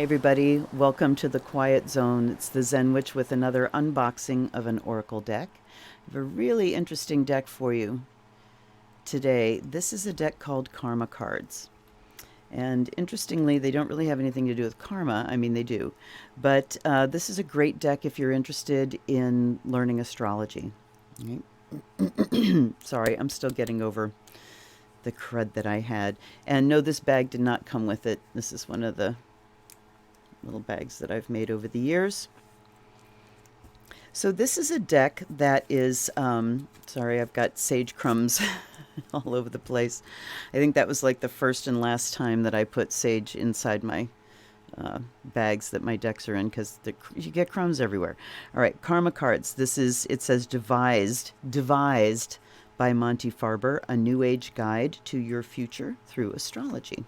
Hey everybody, welcome to the Quiet Zone. It's the Zen Witch with another unboxing of an Oracle deck. I have a really interesting deck for you today. This is a deck called Karma Cards. And interestingly, they don't really have anything to do with karma. I mean, they do. But this is a great deck if you're interested in learning astrology. Right? Sorry, I'm still getting over the crud that I had. And no, this bag did not come with it. This is one of the little bags that I've made over the years. So this is a deck that is, sorry, I've got sage crumbs all over the place. I think that was like the first and last time that I put sage inside my bags that my decks are in, because you get crumbs everywhere. All right, Karma Cards. This is, it says Devised by Monte Farber, a new age guide to your future through astrology.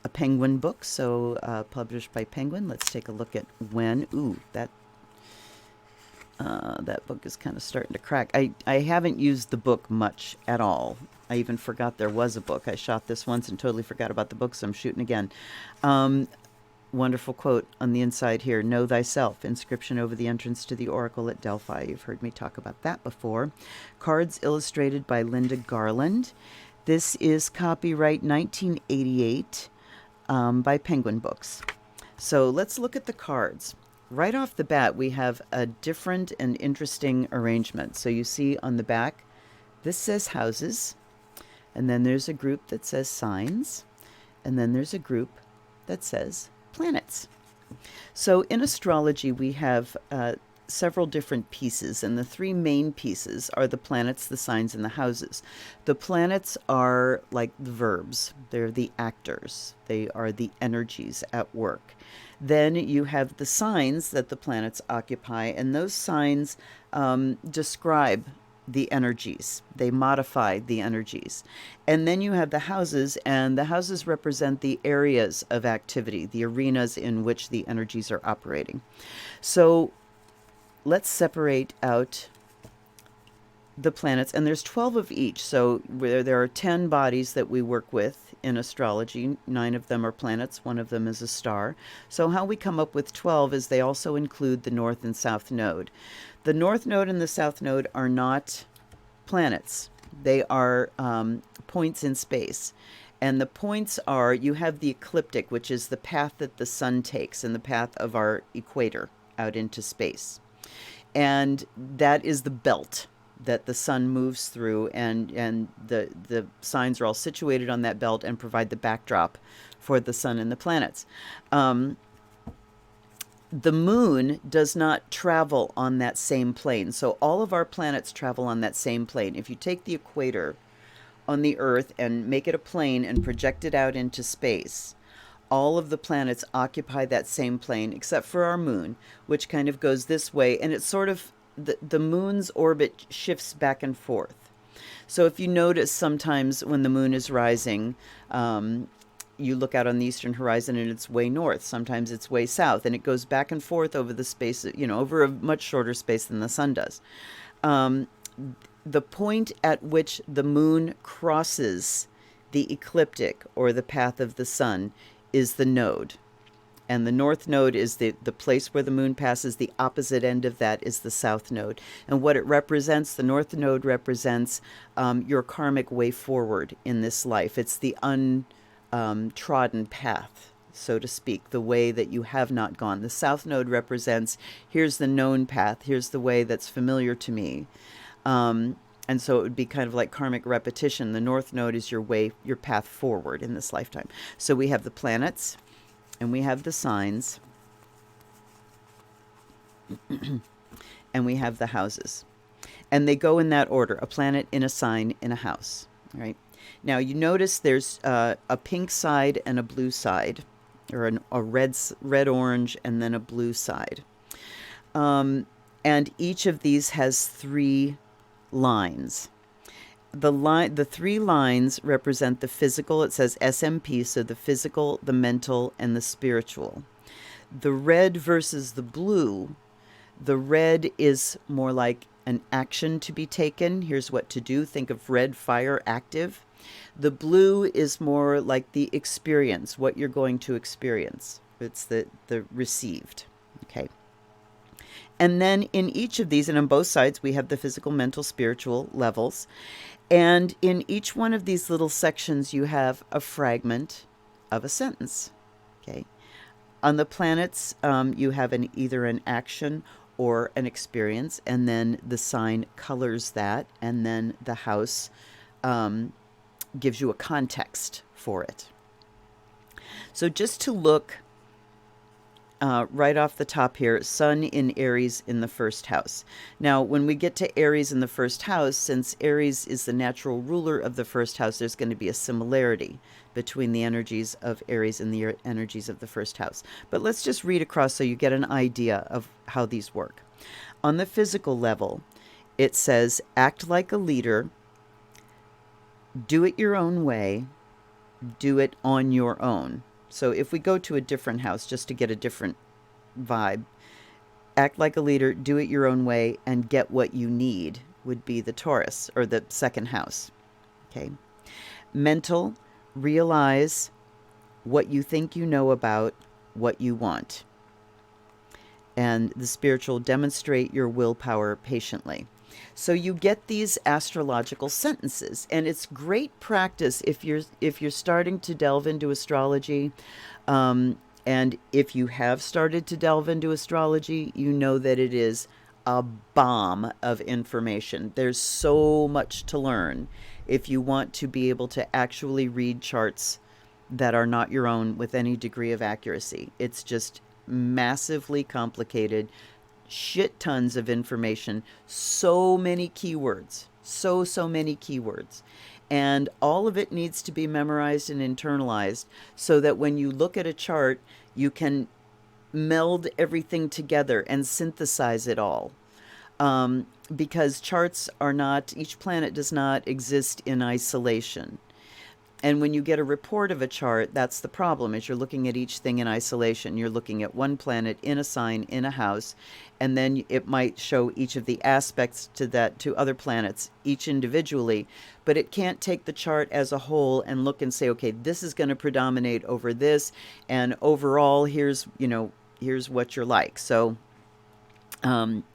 A Penguin book, so published by Penguin. Let's take a look at when. Ooh, that book is kind of starting to crack. I haven't used the book much at all. I even forgot there was a book. I shot this once and totally forgot about the book, so I'm shooting again. Wonderful quote on the inside here. Know thyself. Inscription over the entrance to the Oracle at Delphi. You've heard me talk about that before. Cards illustrated by Linda Garland. This is copyright 1988. By Penguin Books. So let's look at the cards. Right off the bat, we have a different and interesting arrangement. So you see on the back, this says houses, and then there's a group that says signs, and then there's a group that says planets. So in astrology, we have several different pieces, and the three main pieces are the planets, the signs, and the houses. The planets are like the verbs. They're the actors. They are the energies at work. Then you have the signs that the planets occupy, and those signs describe the energies. They modify the energies. And then you have the houses, and the houses represent the areas of activity, the arenas in which the energies are operating. So let's separate out the planets, and there's 12 of each. So there are 10 bodies that we work with in astrology. 9 of them are planets, 1 of them is a star. So how we come up with 12 is they also include the north and south node. The north node and the south node are not planets. They are points in space. And the points are, you have the ecliptic, which is the path that the sun takes and the path of our equator out into space. And that is the belt that the sun moves through, and the signs are all situated on that belt and provide the backdrop for the sun and the planets. The moon does not travel on that same plane. So all of our planets travel on that same plane. If you take the equator on the Earth and make it a plane and project it out into space, all of the planets occupy that same plane, except for our moon, which kind of goes this way, and it's sort of, the moon's orbit shifts back and forth. So if you notice, sometimes when the moon is rising, you look out on the eastern horizon and it's way north. Sometimes it's way south, and it goes back and forth over the space, over a much shorter space than the sun does. The point at which the moon crosses the ecliptic, or the path of the sun, is the node. And the north node is the place where the moon passes. The opposite end of that is the south node. And what it represents, the north node represents your karmic way forward in this life. It's the untrodden path, so to speak, the way that you have not gone. The south node represents, here's the known path, here's the way that's familiar to me. And so it would be kind of like karmic repetition. The north node is your way, your path forward in this lifetime. So we have the planets, and we have the signs, and we have the houses. And they go in that order: a planet, in a sign, in a house. All right. Now you notice there's a pink side and a blue side, or a red, orange, and then a blue side. And each of these has 3 lines. The 3 lines represent the physical. It says SMP, so the physical, the mental, and the spiritual. The red versus the blue, the red is more like an action to be taken. Here's what to do. Think of red, fire, active. The blue is more like the experience, what you're going to experience. It's the received. Okay. And then in each of these, and on both sides, we have the physical, mental, spiritual levels. And in each one of these little sections, you have a fragment of a sentence. Okay. On the planets, you have either an action or an experience, and then the sign colors that, and then the house gives you a context for it. So just to look right off the top here, Sun in Aries in the first house. Now, when we get to Aries in the first house, since Aries is the natural ruler of the first house, there's going to be a similarity between the energies of Aries and the energies of the first house. But let's just read across so you get an idea of how these work. On the physical level, it says, act like a leader, do it your own way, do it on your own. So if we go to a different house, just to get a different vibe, act like a leader, do it your own way, and get what you need would be the Taurus, or the second house. Okay. Mental, realize what you think you know about what you want. And the spiritual, demonstrate your willpower patiently. So you get these astrological sentences, and it's great practice if you're starting to delve into astrology, and if you have started to delve into astrology, you know that it is a bomb of information. There's so much to learn if you want to be able to actually read charts that are not your own with any degree of accuracy. It's just massively complicated. Shit tons of information, so many keywords, so many keywords. And all of it needs to be memorized and internalized so that when you look at a chart, you can meld everything together and synthesize it all. Because charts are not, each planet does not exist in isolation. And when you get a report of a chart, that's the problem, is you're looking at each thing in isolation. You're looking at one planet in a sign, in a house, and then it might show each of the aspects to other planets, each individually, but it can't take the chart as a whole and look and say, okay, this is going to predominate over this, and overall, here's what you're like. So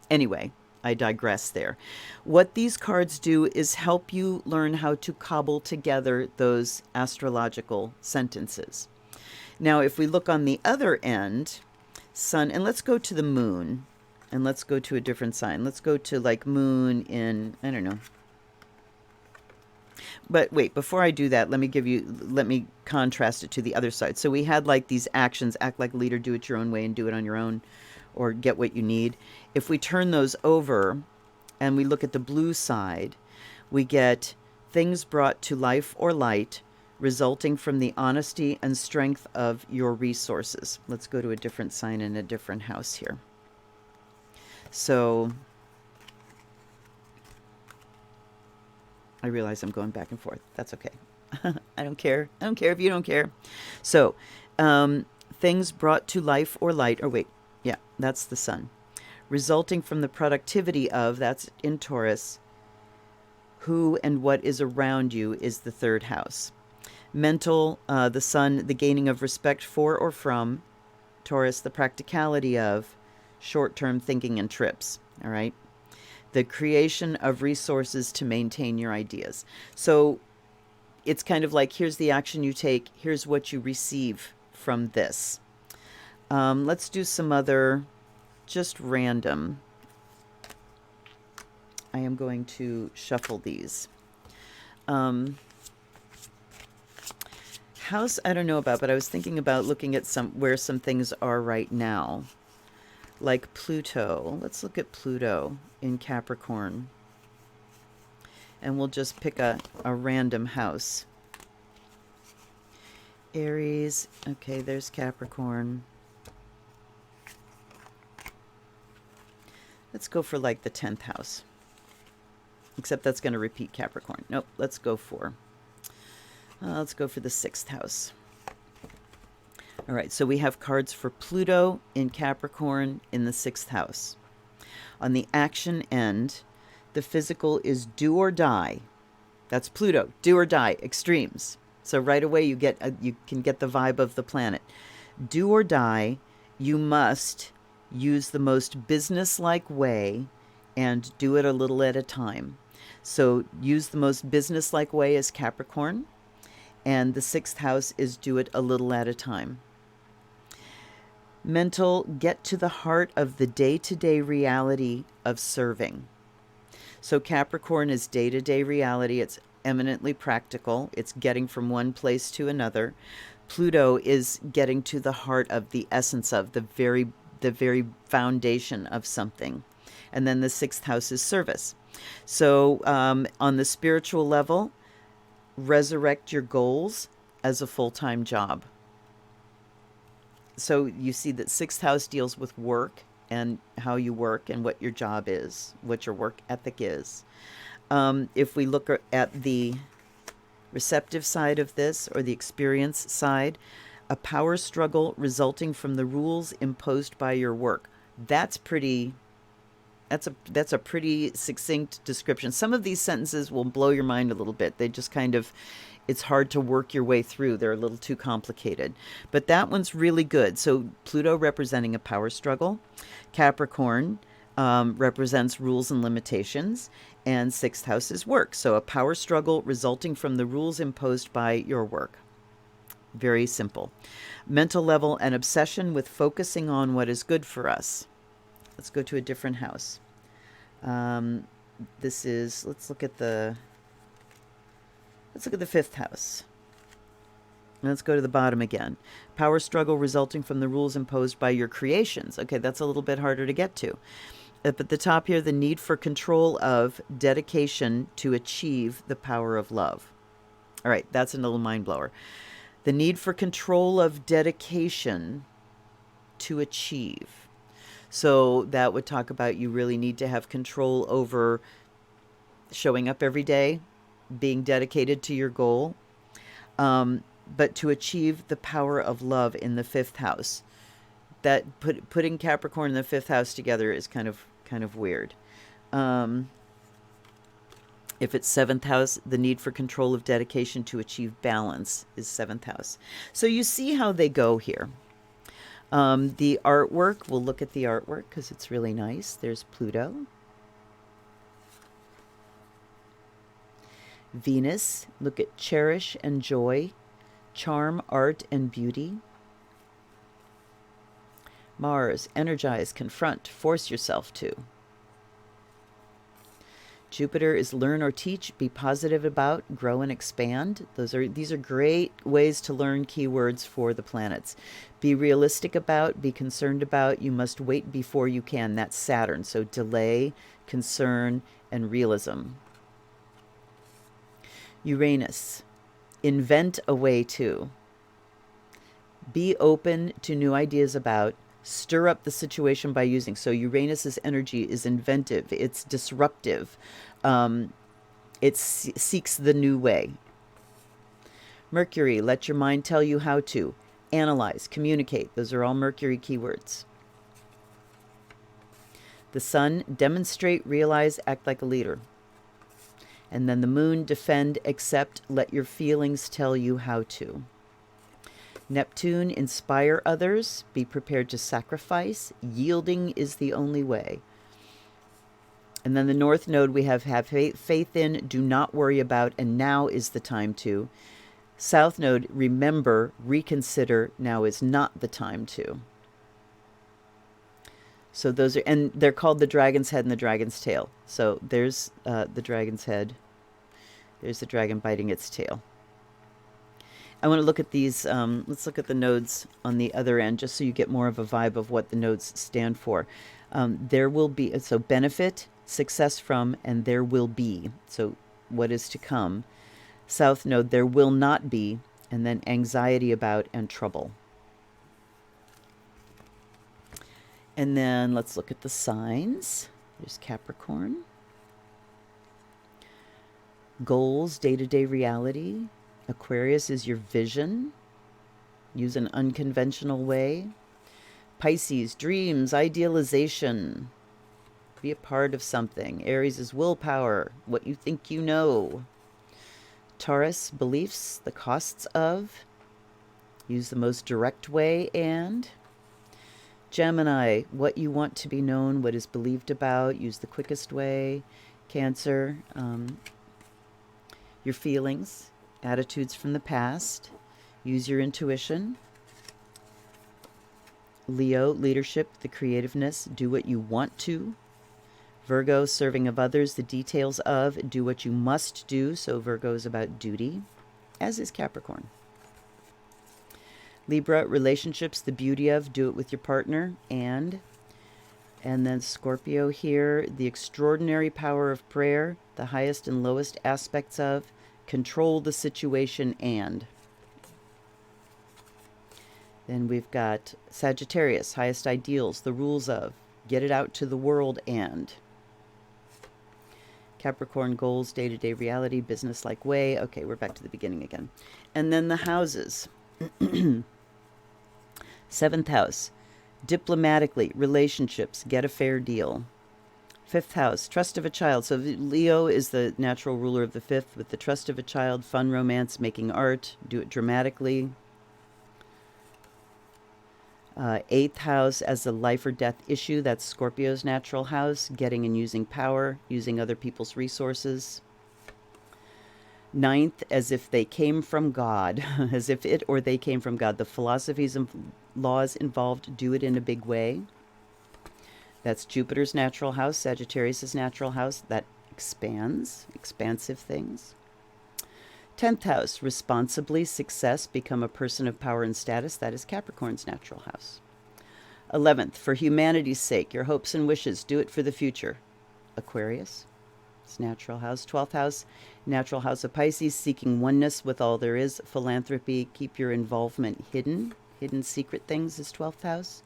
anyway, I digress there. What these cards do is help you learn how to cobble together those astrological sentences. Now, if we look on the other end, Sun, and let's go to the Moon, and let's go to a different sign. Let's go to like Moon in, I don't know. But wait, before I do that, let me contrast it to the other side. So we had like these actions, act like a leader, do it your own way, and do it on your own, or get what you need. If we turn those over and we look at the blue side, we get things brought to life or light resulting from the honesty and strength of your resources. Let's go to a different sign in a different house here. So I realize I'm going back and forth. That's okay. I don't care. I don't care if you don't care. So things brought to life or light, or wait, yeah, that's the Sun. Resulting from the productivity of, that's in Taurus, who and what is around you is the third house. Mental, the Sun, the gaining of respect for or from. Taurus, the practicality of short-term thinking and trips, all right? The creation of resources to maintain your ideas. So it's kind of like, here's the action you take, here's what you receive from this. Let's do some other, just random. I am going to shuffle these. House, I don't know about, but I was thinking about looking at where some things are right now. Like Pluto. Let's look at Pluto in Capricorn. And we'll just pick a random house. Aries. Okay, there's Capricorn. Let's go for like the 10th house. Except that's going to repeat Capricorn. Nope, let's go for the 6th house. All right, so we have cards for Pluto in Capricorn in the 6th house. On the action end, the physical is do or die. That's Pluto, do or die, extremes. So right away you can get the vibe of the planet. Do or die, you must use the most businesslike way and do it a little at a time. So use the most businesslike way as Capricorn, and the sixth house is do it a little at a time. Mental, get to the heart of the day-to-day reality of serving. So Capricorn is day-to-day reality. It's eminently practical. It's getting from one place to another. Pluto is getting to the heart of the essence of the very foundation of something. And then the sixth house is service. So on the spiritual level, resurrect your goals as a full-time job. So you see that sixth house deals with work and how you work and what your job is, what your work ethic is. If we look at the receptive side of this, or the experience side, a power struggle resulting from the rules imposed by your work. That's a pretty succinct description. Some of these sentences will blow your mind a little bit. They just kind of, it's hard to work your way through. They're a little too complicated. But that one's really good. So Pluto representing a power struggle. Capricorn represents rules and limitations. And sixth house is work. So a power struggle resulting from the rules imposed by your work. Very simple. Mental level, an obsession with focusing on what is good for us. Let's go to a different house. Let's look at the fifth house. Let's go to the bottom again. Power struggle resulting from the rules imposed by your creations. Okay, that's a little bit harder to get to. Up at the top here, the need for control of dedication to achieve the power of love. All right, that's a little mind blower. The need for control of dedication to achieve. So that would talk about you really need to have control over showing up every day, being dedicated to your goal, but to achieve the power of love in the fifth house. That putting Capricorn in the fifth house together is kind of weird. If it's seventh house, the need for control of dedication to achieve balance is seventh house. So you see how they go here. The artwork, we'll look at the artwork because it's really nice. There's Pluto. Venus, look at cherish and joy, charm, art, and beauty. Mars, energize, confront, force yourself to. Jupiter is learn or teach, be positive about, grow and expand. These are great ways to learn keywords for the planets. Be realistic about, be concerned about, you must wait before you can. That's Saturn. So delay, concern, and realism. Uranus, invent a way to. Be open to new ideas about, stir up the situation by using. So Uranus's energy is inventive. It's disruptive. It seeks the new way. Mercury, let your mind tell you how to. Analyze, communicate. Those are all Mercury keywords. The Sun, demonstrate, realize, act like a leader. And then the Moon, defend, accept, let your feelings tell you how to. Neptune, inspire others, be prepared to sacrifice, yielding is the only way. And then the North Node, we have faith in, do not worry about, and now is the time to. South Node, remember, reconsider, now is not the time to. So those are, and they're called the dragon's head and the dragon's tail. So there's the dragon's head. There's the dragon biting its tail. I want to look at these, let's look at the nodes on the other end, just so you get more of a vibe of what the nodes stand for. There will be, so benefit, success from, and there will be. So what is to come. South Node, there will not be, and then anxiety about and trouble. And then let's look at the signs. There's Capricorn. Goals, day-to-day reality. Aquarius is your vision. Use an unconventional way. Pisces, dreams, idealization. Be a part of something. Aries is willpower, what you think you know. Taurus, beliefs, the costs of. use the most direct way. And Gemini, what you want to be known, what is believed about, use the quickest way. Cancer, your feelings, attitudes from the past, use your intuition. Leo, leadership, the creativeness, do what you want to. Virgo, serving of others, the details of, do what you must do. So Virgo is about duty, as is Capricorn. Libra, relationships, the beauty of, do it with your partner. And then Scorpio here, the extraordinary power of prayer, the highest and lowest aspects of, control the situation. And then we've got Sagittarius, highest ideals, the rules of, get it out to the world. And Capricorn, goals, day-to-day reality, business-like way. Okay, we're back to the beginning again. And then the houses. Seventh house, diplomatically, relationships, get a fair deal. Fifth house, trust of a child. So Leo is the natural ruler of the fifth, with the trust of a child, fun, romance, making art, do it dramatically. Eighth house as a life or death issue. That's Scorpio's natural house, getting and using power, using other people's resources. Ninth, as if they came from God, as if it or they came from God. The philosophies and laws involved, do it in a big way. That's Jupiter's natural house, Sagittarius' natural house. That expands, expansive things. 10th house, responsibly, success, become a person of power and status. That is Capricorn's natural house. 11th, for humanity's sake, your hopes and wishes, do it for the future. Aquarius, it's natural house. 12th house, natural house of Pisces, seeking oneness with all there is. Philanthropy, keep your involvement hidden. Hidden secret things is 12th house.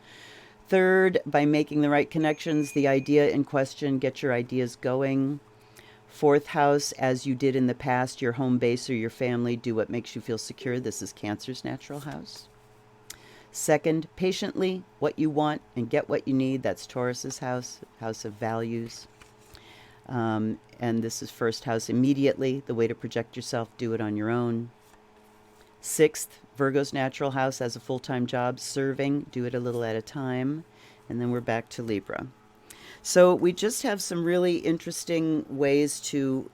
3rd, by making the right connections, the idea in question, get your ideas going. 4th house, as you did in the past, your home base or your family, do what makes you feel secure. This is Cancer's natural house. 2nd, patiently, what you want and get what you need. That's Taurus's house, house of values. And this is 1st house, immediately, the way to project yourself, do it on your own. 6th, Virgo's natural house, as a full-time job, serving, do it a little at a time. And then we're back to Libra. So we just have some really interesting ways to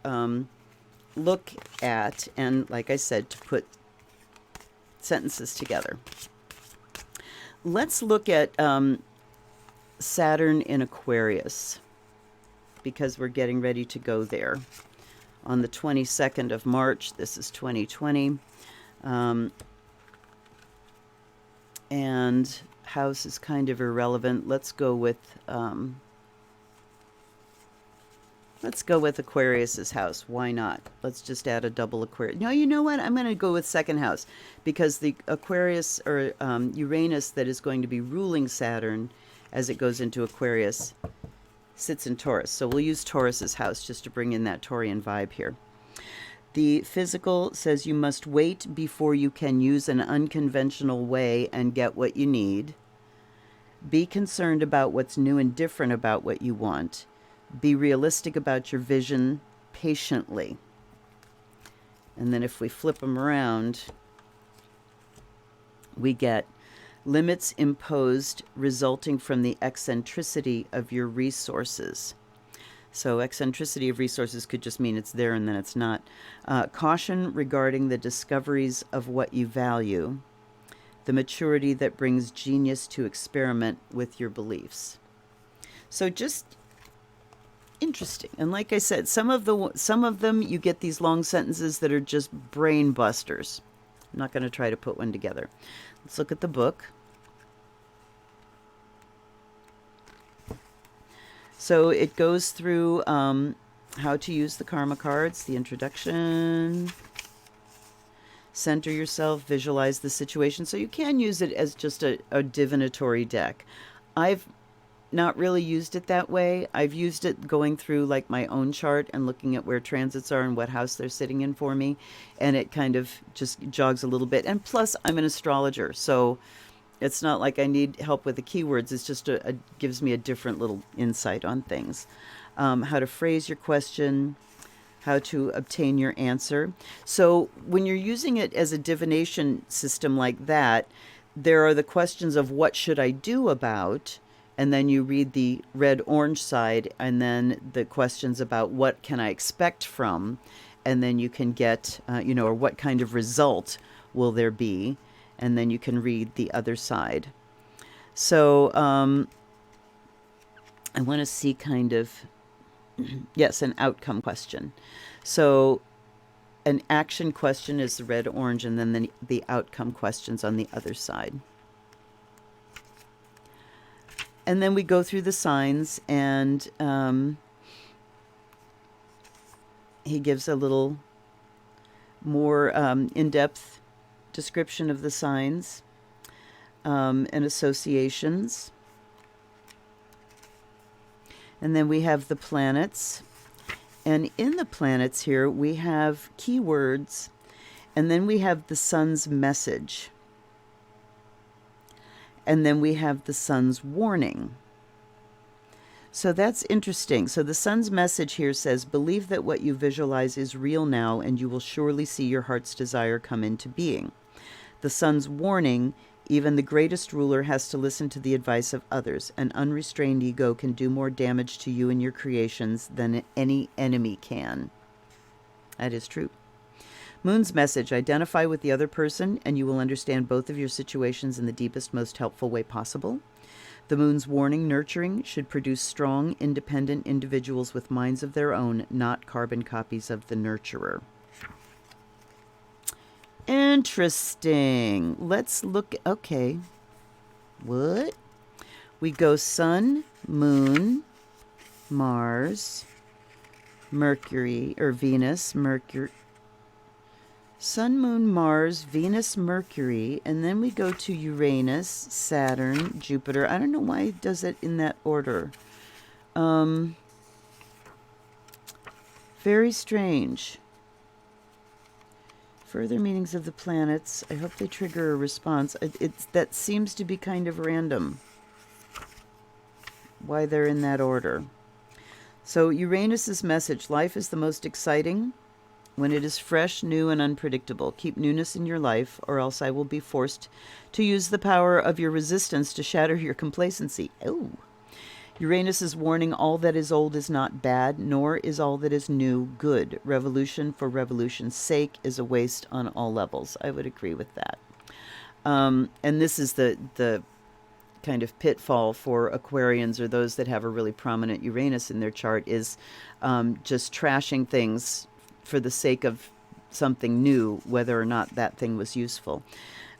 look at, and like I said, to put sentences together. Let's look at Saturn in Aquarius, because we're getting ready to go there. On the 22nd of March, this is 2020. And house is kind of irrelevant. Let's go with Aquarius's house. Why not? Let's just add a double Aquarius. No, you know what? I'm going to go with 2nd house, because the Aquarius or Uranus that is going to be ruling Saturn as it goes into Aquarius sits in Taurus. So we'll use Taurus's house just to bring in that Taurian vibe here. The physical says you must wait before you can use an unconventional way and get what you need. Be concerned about what's new and different about what you want. Be realistic about your vision patiently. And then if we flip them around, we get limits imposed resulting from the eccentricity of your resources. So eccentricity of resources could just mean it's there and then it's not. Caution regarding the discoveries of what you value. The maturity that brings genius to experiment with your beliefs. So just interesting. And like I said, some of them you get these long sentences that are just brain busters. I'm not going to try to put one together. Let's look at the book. So it goes through how to use the karma cards, the introduction, center yourself, visualize the situation. So you can use it as just a divinatory deck. I've not really used it that way. I've used it going through like my own chart and looking at where transits are and what house they're sitting in for me. And it kind of just jogs a little bit. And plus, I'm an astrologer, so it's not like I need help with the keywords. It's just gives me a different little insight on things. How to phrase your question. how to obtain your answer. So when you're using it as a divination system like that, there are the questions of what should I do about, and then you read the red-orange side, and then the questions about what can I expect from, and then you can get, or what kind of result will there be, and then you can read the other side. So I want to see kind of, yes, an outcome question. So an action question is the red, orange, and then the outcome questions on the other side. And then we go through the signs, and he gives a little more in-depth description of the signs and associations. And then we have the planets. And in the planets here, we have keywords, and then we have the sun's message. And then we have the sun's warning. So that's interesting. So the sun's message here says, believe that what you visualize is real now, and you will surely see your heart's desire come into being. The sun's warning, even the greatest ruler has to listen to the advice of others. An unrestrained ego can do more damage to you and your creations than any enemy can. That is true. Moon's message, identify with the other person, and you will understand both of your situations in the deepest, most helpful way possible. The moon's warning, nurturing, should produce strong, independent individuals with minds of their own, not carbon copies of the nurturer. Interesting. Let's look. Okay. What? We go Sun, Moon, Mars, Mercury, or Venus, Mercury. Sun, Moon, Mars, Venus, Mercury, and then we go to Uranus, Saturn, Jupiter. I don't know why it does it in that order. Very strange. Further meanings of the planets. I hope they trigger a response. That seems to be kind of random, why they're in that order. So Uranus's message, life is the most exciting when it is fresh, new, and unpredictable. Keep newness in your life, or else I will be forced to use the power of your resistance to shatter your complacency. Oh. Uranus is warning, all that is old is not bad, nor is all that is new good. Revolution for revolution's sake is a waste on all levels. I would agree with that. And this is the kind of pitfall for Aquarians, or those that have a really prominent Uranus in their chart, is just trashing things for the sake of something new, whether or not that thing was useful.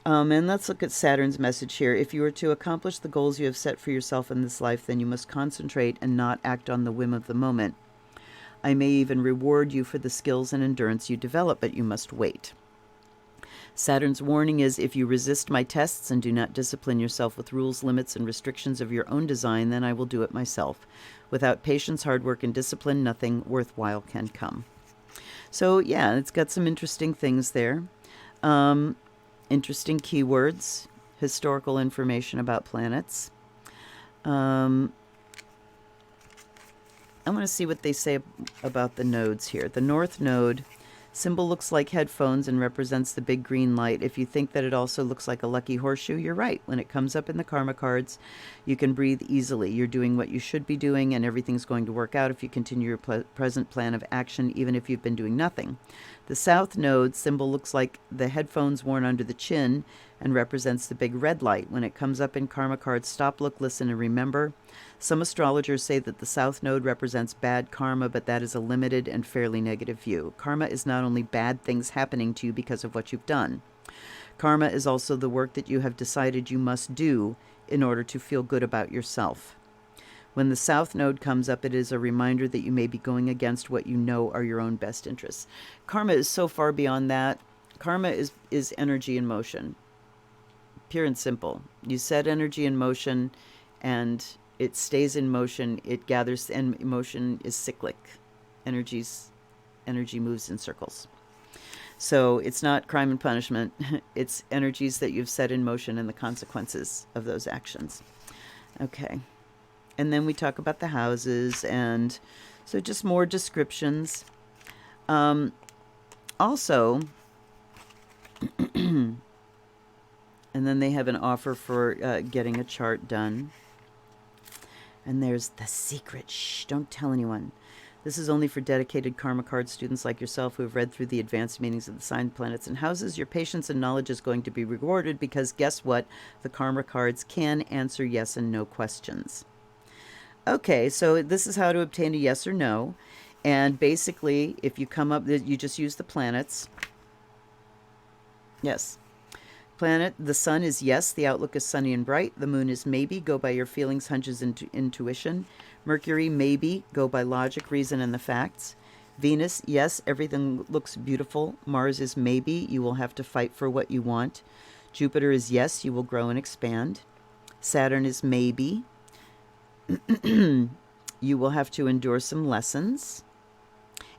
And let's look at Saturn's message here. If you are to accomplish the goals you have set for yourself in this life, then you must concentrate and not act on the whim of the moment. I may even reward you for the skills and endurance you develop, but you must wait. Saturn's warning is, if you resist my tests and do not discipline yourself with rules, limits, and restrictions of your own design, then I will do it myself. Without patience, hard work, and discipline, nothing worthwhile can come. So yeah, it's got some interesting things there. Interesting keywords, historical information about planets. I want to see what they say about the nodes here. The North Node symbol looks like headphones and represents the big green light. If you think that it also looks like a lucky horseshoe, you're right. When it comes up in the karma cards, you can breathe easily. You're doing what you should be doing, and everything's going to work out if you continue your present plan of action, even if you've been doing nothing. The South Node symbol looks like the headphones worn under the chin and represents the big red light. When it comes up in karma cards, stop, look, listen, and remember. Some astrologers say that the South Node represents bad karma, but that is a limited and fairly negative view. Karma is not only bad things happening to you because of what you've done. Karma is also the work that you have decided you must do in order to feel good about yourself. When the South Node comes up, it is a reminder that you may be going against what you know are your own best interests. Karma is so far beyond that. Karma is energy in motion. Pure and simple. You set energy in motion, and it stays in motion. It gathers, and motion is cyclic. Energy moves in circles. So it's not crime and punishment. It's energies that you've set in motion and the consequences of those actions. Okay. And then we talk about the houses, and so just more descriptions. Also, and then they have an offer for getting a chart done. And there's the secret. Shh, don't tell anyone. This is only for dedicated karma card students like yourself who have read through the advanced meanings of the sign, planets, and houses. Your patience and knowledge is going to be rewarded because guess what? The karma cards can answer yes and no questions. Okay, so this is how to obtain a yes or no. And basically, if you come up, you just use the planets. Yes. Planet, the sun is yes, the outlook is sunny and bright. The moon is maybe, go by your feelings, hunches, and intuition. Mercury, maybe, go by logic, reason, and the facts. Venus, yes, everything looks beautiful. Mars is maybe, you will have to fight for what you want. Jupiter is yes, you will grow and expand. Saturn is maybe. You will have to endure some lessons.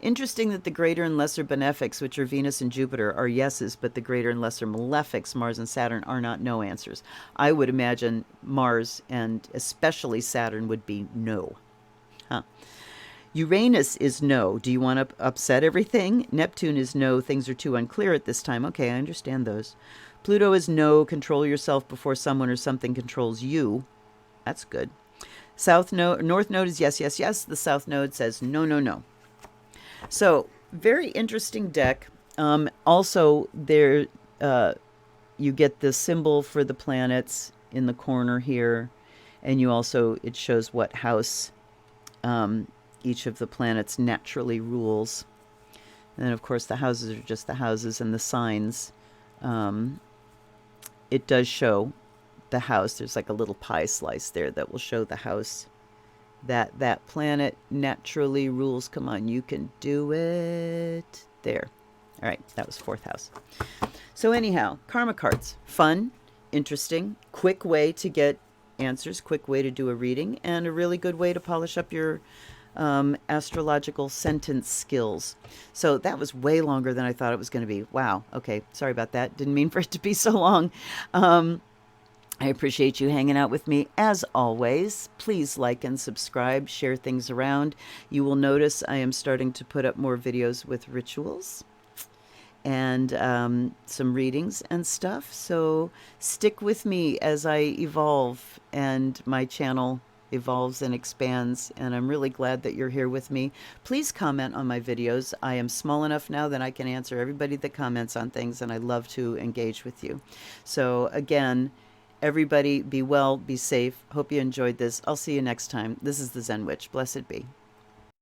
Interesting that the greater and lesser benefics, which are Venus and Jupiter, are yeses, but the greater and lesser malefics, Mars and Saturn, are not no answers. I would imagine Mars and especially Saturn would be no. Huh. Uranus is no. Do you want to upset everything? Neptune is no. Things are too unclear at this time. Okay, I understand those. Pluto is no. Control yourself before someone or something controls you. That's good. North node is yes, yes, yes. The south node says no, no, no. So, very interesting deck. Also, there you get the symbol for the planets in the corner here, and you also, it shows what house each of the planets naturally rules. And then, of course, the houses are just the houses, and the signs. It does show the house. There's like a little pie slice there that will show the house that planet naturally rules. Come on, you can do it. There. All right, that was fourth house. So anyhow, karma cards. Fun, interesting, quick way to get answers, quick way to do a reading, and a really good way to polish up your astrological sentence skills. So that was way longer than I thought it was going to be. Wow. Okay, sorry about that. Didn't mean for it to be so long. I appreciate you hanging out with me. As always, please like and subscribe, share things around. You will notice I am starting to put up more videos with rituals and some readings and stuff. So stick with me as I evolve and my channel evolves and expands, and I'm really glad that you're here with me. Please comment on my videos. I am small enough now that I can answer everybody that comments on things, and I love to engage with you. So again, everybody be well, be safe. Hope you enjoyed this. I'll see you next time. This is the Zen Witch. Blessed be.